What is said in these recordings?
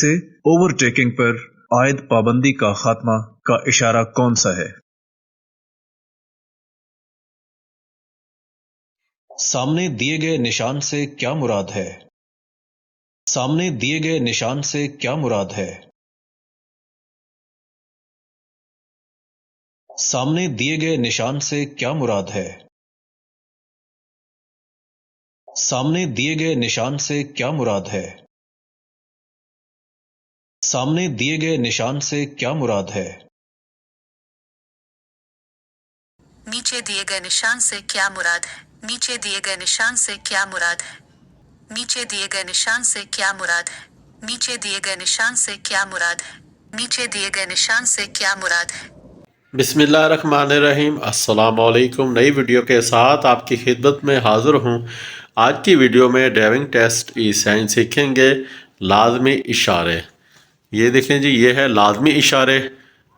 से ओवरटेकिंग पर आयद पाबंदी का खात्मा का इशारा कौन सा है? सामने दिए गए निशान से क्या मुराद है? सामने दिए गए निशान से क्या मुराद है? सामने दिए गए निशान से क्या मुराद है? सामने दिए गए निशान से क्या मुराद है? सामने दिए गए निशान से क्या मुराद है? नीचे दिए गए निशान से क्या मुराद है? नीचे दिए गए निशान से क्या मुराद है? नीचे दिए गए निशान से क्या मुराद है? नीचे दिए गए निशान से क्या मुराद है? नीचे दिए गए निशान से क्या मुराद है? बिस्मिल्लाहिर्रहमानिर्रहीम। अस्सलामु अलैकुम। नई वीडियो के साथ आपकी खिदमत में हाज़िर हूँ। आज की वीडियो में ड्राइविंग टेस्ट ई साइंस सीखेंगे लाजमी इशारे। ये देखें जी, ये है लाजमी इशारे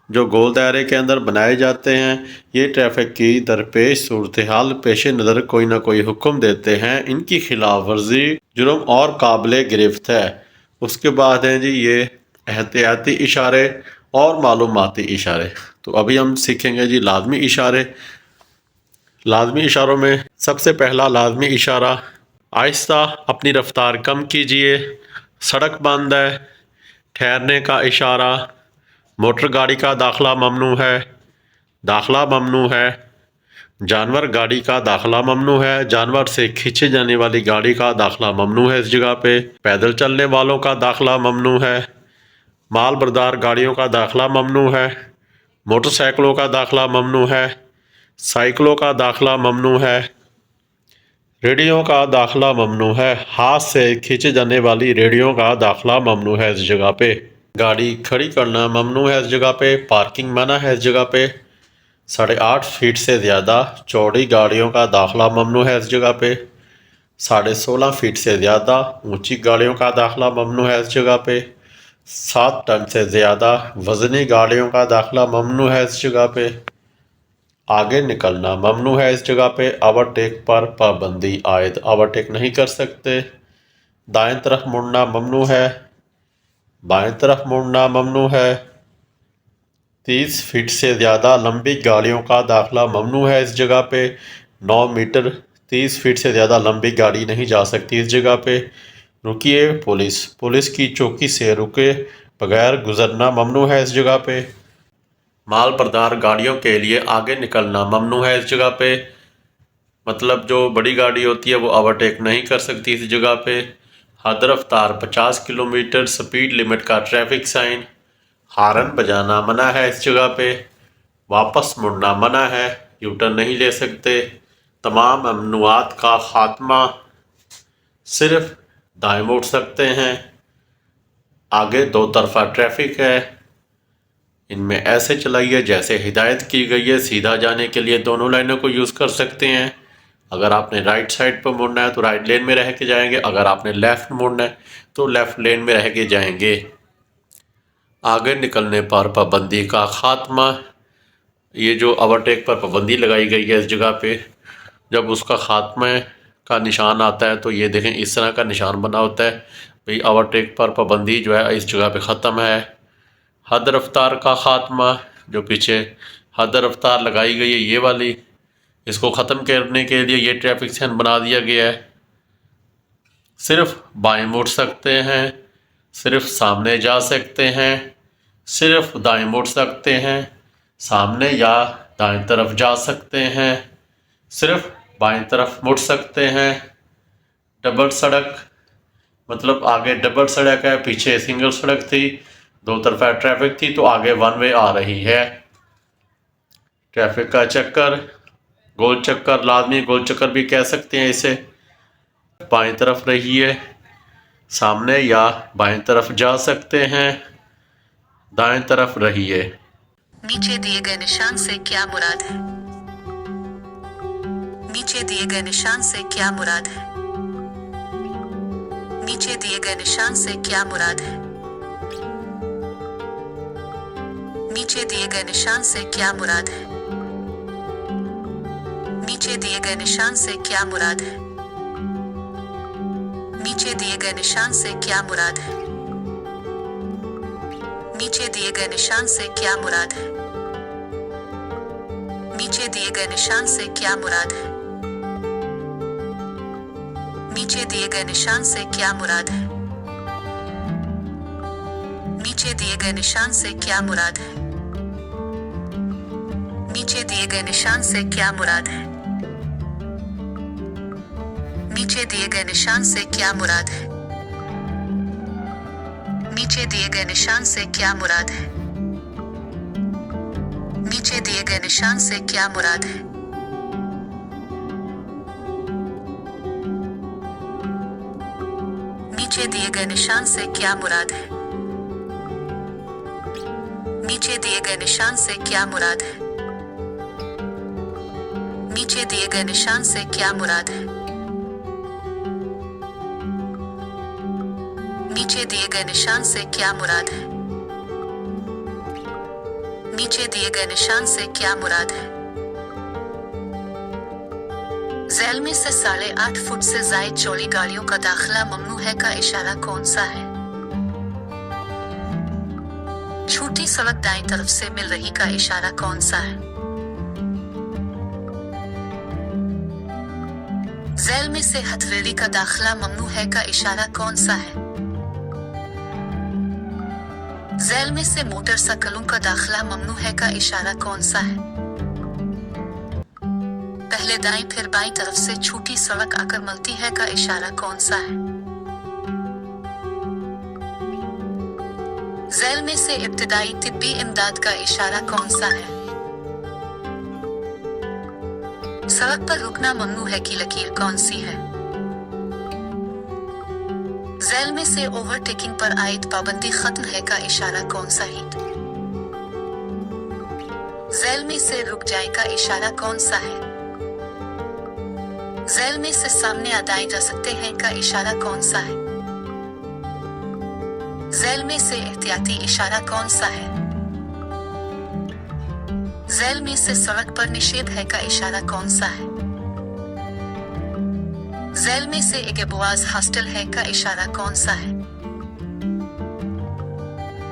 जो गोल दायरे के अंदर बनाए जाते हैं। ये ट्रैफिक की दरपेश सूरत हाल पेश नज़र कोई ना कोई हुक्म देते हैं। इनकी खिलाफ वर्जी जुर्म और काबिल गिरफ्त है। उसके बाद हैं जी ये एहतियाती इशारे और मालूमाती इशारे। तो अभी हम सीखेंगे जी लाजमी इशारे। लाजमी इशारों में सबसे पहला लाजमी इशारा, आहिस्ता अपनी रफ्तार कम कीजिए, सड़क बंद है, ठहरने का इशारा, मोटर गाड़ी का दाखला ममनू है, दाखला ममनू है, जानवर गाड़ी का दाखला ममनू है, जानवर से खींचे जाने वाली गाड़ी का दाखला ममनू है इस जगह पे, पैदल चलने वालों का दाखला ममनू है, माल बरदार गाड़ियों का दाखला ममनू है, मोटरसाइकिलों का दाखला ममनू है, साइकिलों का दाखला ममनू है, रेडियो का दाखला ममनू है, हाथ से खींचे जाने वाली रेडियो का दाखला ममनू है इस जगह पे, गाड़ी खड़ी करना ममनू है इस जगह पे, पार्किंग मना है इस जगह पे, 8.5 फीट से ज़्यादा चौड़ी गाड़ियों का दाखला ममनू है इस जगह पे, 16.5 फीट से ज़्यादा ऊंची गाड़ियों का दाखला ममनू है इस जगह पे, 7 टन से ज़्यादा वज़नी गाड़ियों का दाखला ममनू है इस जगह पे, आगे निकलना ममनू है इस जगह पे, ओवरटेक पर पाबंदी आयद, ओवरटेक नहीं कर सकते, दाएं तरफ मुड़ना ममनू है, बाएं तरफ मुड़ना ममनू है, 30 फीट से ज़्यादा लंबी गाड़ियों का दाखला ममनू है इस जगह पे, 9 मीटर 30 फीट से ज़्यादा लंबी गाड़ी नहीं जा सकती इस जगह पे। रुकिए, पुलिस की चौकी से रुके बगैर गुजरना ममनू है इस जगह पे। माल बरदार गाड़ियों के लिए आगे निकलना ममनू है इस जगह पे। मतलब जो बड़ी गाड़ी होती है वो ओवरटेक नहीं कर सकती इस जगह पे। हद रफ्तार 50 किलोमीटर, स्पीड लिमिट का ट्रैफिक साइन, हारन बजाना मना है इस जगह पे, वापस मुड़ना मना है, यूटर्न नहीं ले सकते, तमाम ममनुआत का खात्मा, सिर्फ दाएं मुड़ सकते हैं, आगे 2 तरफा ट्रैफिक है, इनमें ऐसे चलाइए जैसे हिदायत की गई है। सीधा जाने के लिए दोनों लाइनों को यूज़ कर सकते हैं। अगर आपने राइट साइड पर मुड़ना है तो राइट लेन में रह के जाएंगे, अगर आपने लेफ़्ट मुड़ना है तो लेफ़्ट लेन में रह के जाएंगे। आगे निकलने पर पाबंदी का खात्मा, ये जो ओवरटेक पर पाबंदी लगाई गई है इस जगह पे, जब उसका खात्मे का निशान आता है तो ये देखें इस तरह का निशान बना होता है भाई ओवरटेक पर पाबंदी जो है इस जगह पे ख़त्म है। हद रफ्तार का खात्मा, जो पीछे हद रफ्तार लगाई गई है ये वाली, इसको ख़त्म करने के लिए ये ट्रैफिक साइन बना दिया गया है। सिर्फ बाएं मुड़ सकते हैं, सिर्फ सामने जा सकते हैं, सिर्फ दाएं मुड़ सकते हैं, सामने या दाएं तरफ जा सकते हैं, सिर्फ बाएं तरफ मुड़ सकते हैं। डबल सड़क, मतलब आगे डबल सड़क है, पीछे सिंगल सड़क थी, 2 तरफा ट्रैफिक थी तो आगे 1 वे आ रही है। ट्रैफिक का चक्कर, गोल चक्कर, लाजमी गोल चक्कर भी कह सकते हैं इसे। बाएं तरफ रहिए, सामने या बाएं तरफ जा सकते हैं, दाएं तरफ रहिए। नीचे दिए गए निशान से क्या मुराद है? नीचे दिए गए निशान से क्या मुराद है? नीचे दिए गए निशान से क्या मुराद है? नीचे दिए गए निशान से क्या मुराद है? नीचे दिए गए निशान से क्या मुराद है? नीचे दिए गए निशान से क्या मुराद है? नीचे दिए गए निशान से क्या मुराद है? नीचे दिए गए निशान से क्या मुराद है? नीचे दिए गए निशान से क्या मुराद है? नीचे दिए गए निशान से क्या मुराद है? नीचे दिए गए निशान से क्या मुराद है? नीचे दिए गए निशान से क्या मुराद है? नीचे दिए गए निशान से क्या मुराद है? नीचे दिए गए निशान से क्या मुराद है? नीचे दिए गए निशान से क्या मुराद है? नीचे दिए गए निशान से क्या मुराद है? नीचे दिए गए निशान से क्या मुराद है? नीचे दिए गए निशान से क्या मुराद है? नीचे दिए गए निशान से क्या मुराद है? झैल में से 8.5 फुट से जायद चौड़ी गाड़ियों का दाखिला ममनू है का इशारा कौन सा है? छोटी सड़क दाएं तरफ से मिल रही का इशारा कौन सा है? झैल में से हथेली का दाखिला ममनू है का इशारा कौन सा है? झैल में से मोटरसाइकिलों का दाखिला ममनू है का इशारा कौन सा है? पहले दाएं फिर बाईं तरफ से छोटी सड़क आकर मिलती है का इशारा कौन सा है? झैल में से इब्तिदाई तिब्बी इमदाद का इशारा कौन सा है? सड़क पर रुकना ममनू है की लकीर कौन सी है? झैल में से ओवरटेकिंग पर आयद पाबंदी खत्म है का इशारा कौन सा है? झैल में से रुक जाए का इशारा कौन सा है? झैल में से सामने आए जा सकते हैं का इशारा कौन सा है? झैल में से एहतियाती इशारा कौन सा है? झैल में से सड़क पर निषेध है का इशारा कौन सा है? झैल में से एक बवाज हॉस्टल है का इशारा कौन सा है?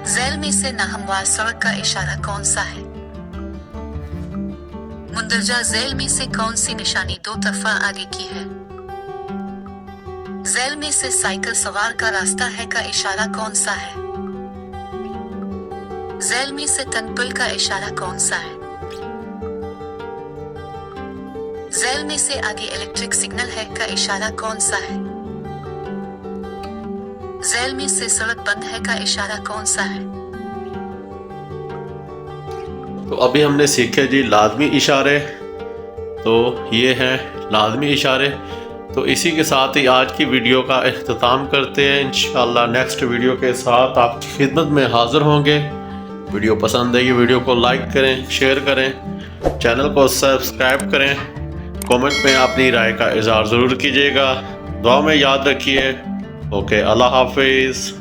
झैल में से नाहमवार सड़क का इशारा कौन सा है? मुंदरजा झैल में से कौन सी निशानी 2 तरफा आगे की है? झैल में से साइकिल सवार का रास्ता है का इशारा कौन सा है? झैल में से तनपुल का इशारा कौन सा है? झैल में से आगे इलेक्ट्रिक सिग्नल है का इशारा कौन सा है? झैल में से सड़क बंद है का इशारा कौन सा है? तो अभी हमने सीखे जी लाजमी इशारे। तो ये हैं लाजमी इशारे। तो इसी के साथ ही आज की वीडियो का इख्तिताम करते हैं। इंशाअल्लाह नेक्स्ट वीडियो के साथ आपकी खिदमत में हाज़िर होंगे। वीडियो पसंद है, वीडियो को लाइक करें, शेयर करें, चैनल को सब्सक्राइब करें, कमेंट में अपनी राय का इज़हार ज़रूर कीजिएगा। दुआ में याद रखिए। ओके, अल्लाह हाफिज़।